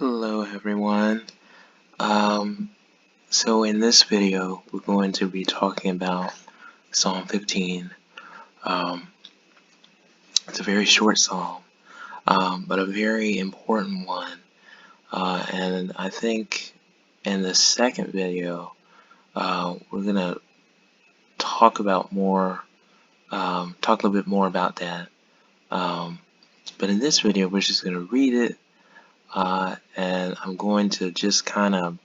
Hello everyone. Um, so in this video, we're going to be talking about Psalm 15. Um, it's a very short psalm, but a very important one. And I think in the second video, we're gonna talk about talk a little bit more about that. But in this video, we're just gonna read it, and I'm going to just kind of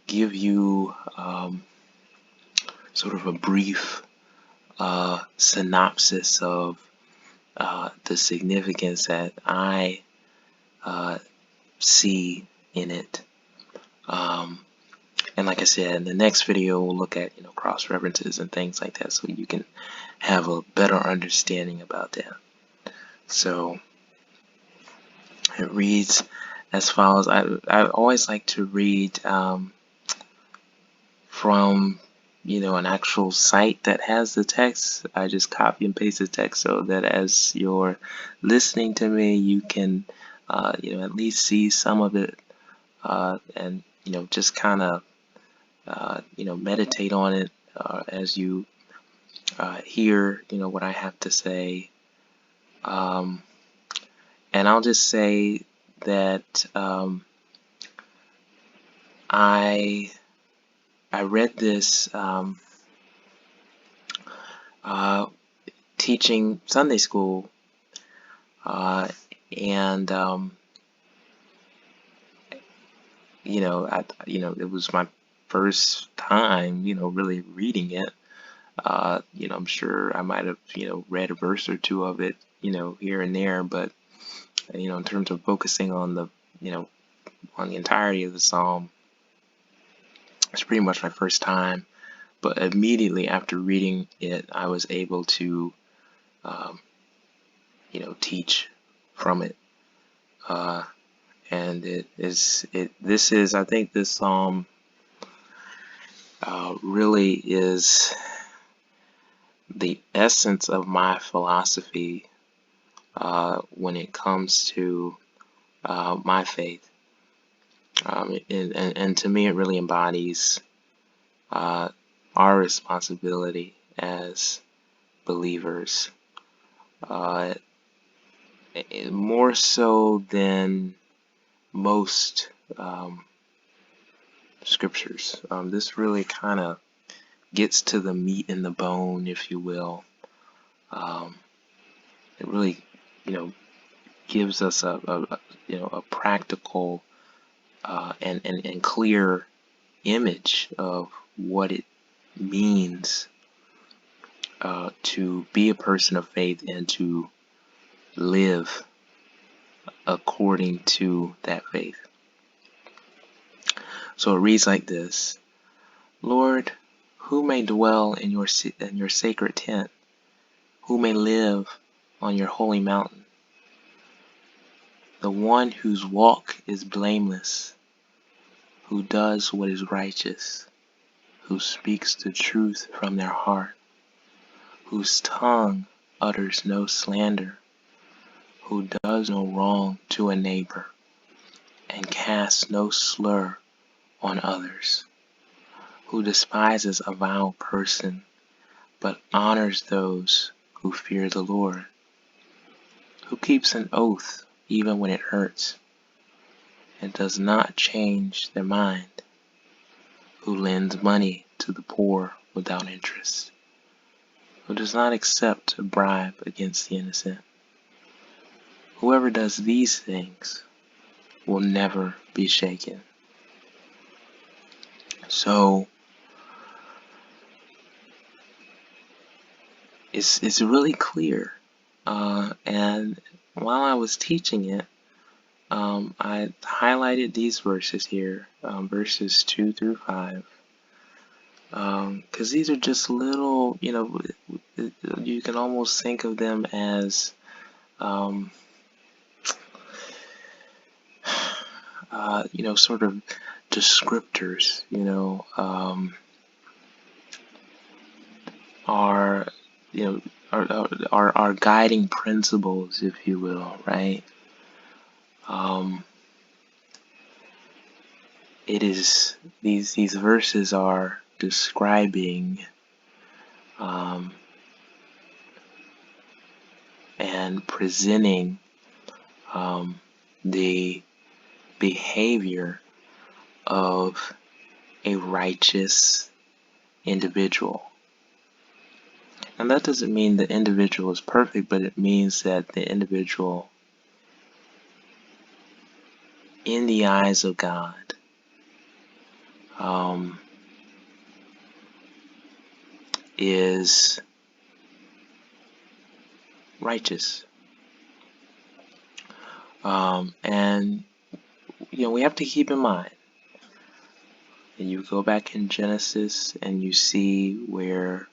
give you sort of a brief synopsis of the significance that I see in it. And like I said, in the next video, we'll look at cross references and things like that, so you can have a better understanding about that. So it reads as follows. I always like to read from an actual site that has the text. I just copy and paste the text so that as you're listening to me, you can at least see some of it, and just kind of meditate on it as you hear what I have to say. And I'll just say that I read this teaching Sunday school, and it was my first time really reading it. I'm sure I might have read a verse or two of it here and there, but in terms of focusing on the on the entirety of the psalm, it's pretty much my first time. But immediately after reading it, I was able to teach from it. And I think this psalm really is the essence of my philosophy when it comes to my faith. And to me, it really embodies our responsibility as believers, more so than most scriptures. This really kind of gets to the meat and the bone, if you will. It really, gives us a practical and clear image of what it means to be a person of faith and to live according to that faith. So it reads like this: Lord, who may dwell in your sacred tent? Who may live on your holy mountain? The one whose walk is blameless, who does what is righteous, who speaks the truth from their heart, whose tongue utters no slander, who does no wrong to a neighbor, and casts no slur on others, who despises a vile person, but honors those who fear the Lord, who keeps an oath even when it hurts, and does not change their mind, who lends money to the poor without interest, who does not accept a bribe against the innocent. Whoever does these things will never be shaken. So it's really clear, and while I was teaching it, I highlighted these verses here, verses 2 through 5, because these are just little, you can almost think of them as sort of descriptors, are our guiding principles, if you will, right? it is these verses are describing and presenting the behavior of a righteous individual. And that doesn't mean the individual is perfect, but it means that the individual, in the eyes of God, is righteous. And we have to keep in mind, and you go back in Genesis and you see where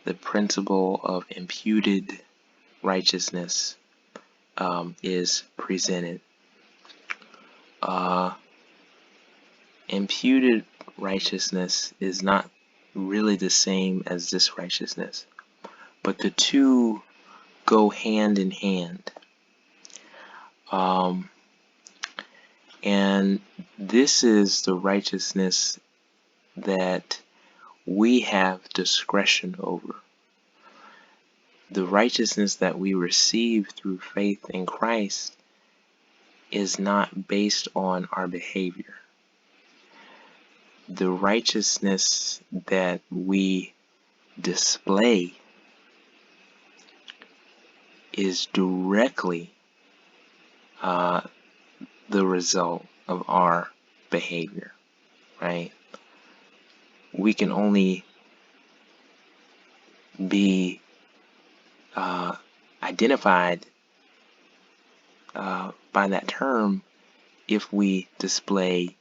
the principle of imputed righteousness is presented. Imputed righteousness is not really the same as this righteousness, but the two go hand in hand. And this is the righteousness that we have discretion over. The righteousness that we receive through faith in Christ is not based on our behavior. The righteousness that we display is directly the result of our behavior, right? We can only be identified by that term if we display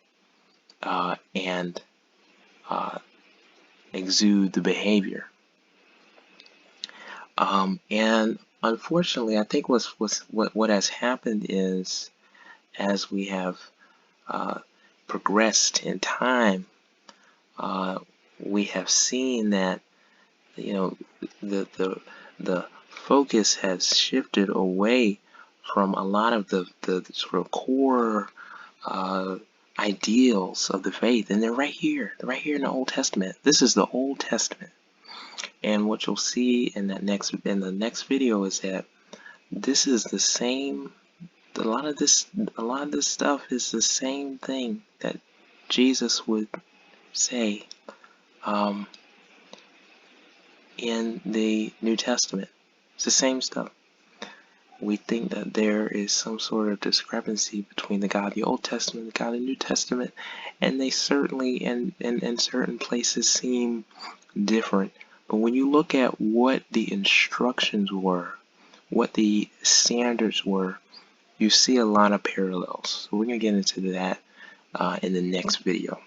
and exude the behavior. And unfortunately, I think what has happened is, as we have progressed in time, we have seen that the focus has shifted away from a lot of the sort of core ideals of the faith, and they're right here. They're right here in the Old Testament. This is the Old Testament, and what you'll see in the next video is that this is the same. A lot of this stuff is the same thing that Jesus would say in the New Testament. It's the same stuff. We think that there is some sort of discrepancy between the God of the Old Testament and the God of the New Testament, and they certainly in certain places seem different. But when you look at what the instructions were, what the standards were, you see a lot of parallels. So we're going to get into that in the next video.